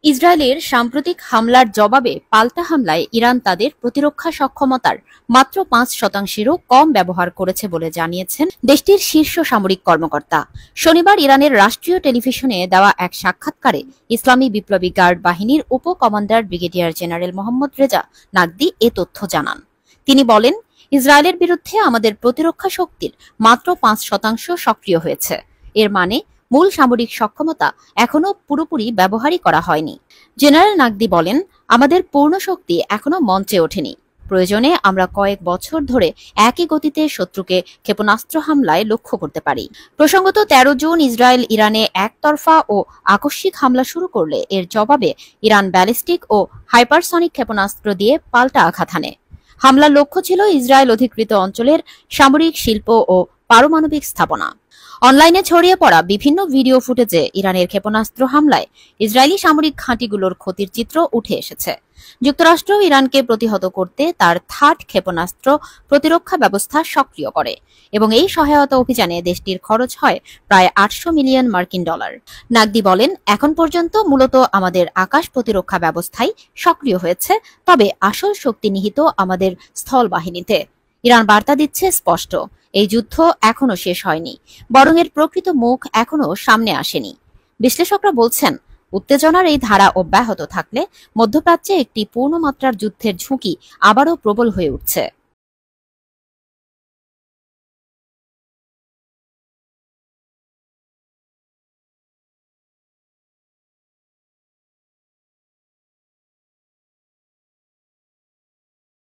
ইসরায়েলের সাম্প্রতিক হামলার জবাবে পাল্টা হামলায় ইরান তাদের প্রতিরক্ষা সক্ষমতার মাত্র ৫%-এরও কম ব্যবহার করেছে বলে জানিয়েছেন দেশটির শীর্ষ সামরিক কর্মকর্তা। শনিবার ইরানের রাষ্ট্রীয় টেলিভিশনে দেওয়া এক সাক্ষাৎকারে ইসলামী বিপ্লবী গার্ড বাহিনীর উপ commander brigadier general Mohammad Reza Naqdi এ তথ্য জানান। তিনি বলেন, ইসরায়েলের বিরুদ্ধে আমাদের প্রতিরক্ষা শক্তির মাত্র ৫% সক্রিয় হয়েছে। এর মানে মূল সামরিক সক্ষমতা এখনো পুরোপুরি ব্যবহারই করা হয়নি। জেনারেল নাকদি বলেন, আমাদের পূর্ণ শক্তি এখনো মঞ্চে ওঠেনি। প্রয়োজনে আমরা কয়েক বছর ধরে একই গতিতে শত্রুকে ক্ষেপণাস্ত্র হামলায় লক্ষ্য করতে পারি। প্রসঙ্গত ১৩ জুন ইসরায়েল ইরানে একতরফা ও আকস্মিক হামলা শুরু করলে এর জবাবে ইরান ব্যালিস্টিক ও হাইপারসনিক ক্ষেপণাস্ত্র দিয়ে পাল্টা আঘাত হানে। হামলার লক্ষ্য ছিল ইসরায়েল অধিকৃত অঞ্চলের সামরিক শিল্প ও পারমাণবিক স্থাপনা। অনলাইনে ছড়িয়ে পড়া বিভিন্ন ভিডিও ফুটেজে ইরানের ক্ষেপণাস্ত্র হামলায় ইসরায়েলি সামরিক ঘাঁটিগুলোর ক্ষতির চিত্র উঠে এসেছে। যুক্তরাষ্ট্র ইরানকে প্রতিহত করতে তার থার্ড ক্ষেপণাস্ত্র প্রতিরক্ষা ব্যবস্থা সক্রিয় করে এবং এই সহায়তা অভিযানে দেশটির খরচ হয় প্রায় ৮০০ মিলিয়ন মার্কিন ডলার। নাকদি বলেন, এখন পর্যন্ত মূলত আমাদের আকাশ প্রতিরক্ষা ব্যবস্থাই সক্রিয় হয়েছে, তবে আসল শক্তি নিহিত আমাদের স্থল বাহিনীতে। ইরান বার্তা দিচ্ছে স্পষ্ট, এই যুদ্ধ এখনো শেষ হয়নি, বরং এর প্রকৃত মুখ এখনো সামনে আসেনি। বিশ্লেষকরা বলছেন, উত্তেজনার এই ধারা অব্যাহত থাকলে মধ্যপ্রাচ্যে একটি পূর্ণমাত্রার যুদ্ধের ঝুঁকি আবারও প্রবল হয়ে উঠছে।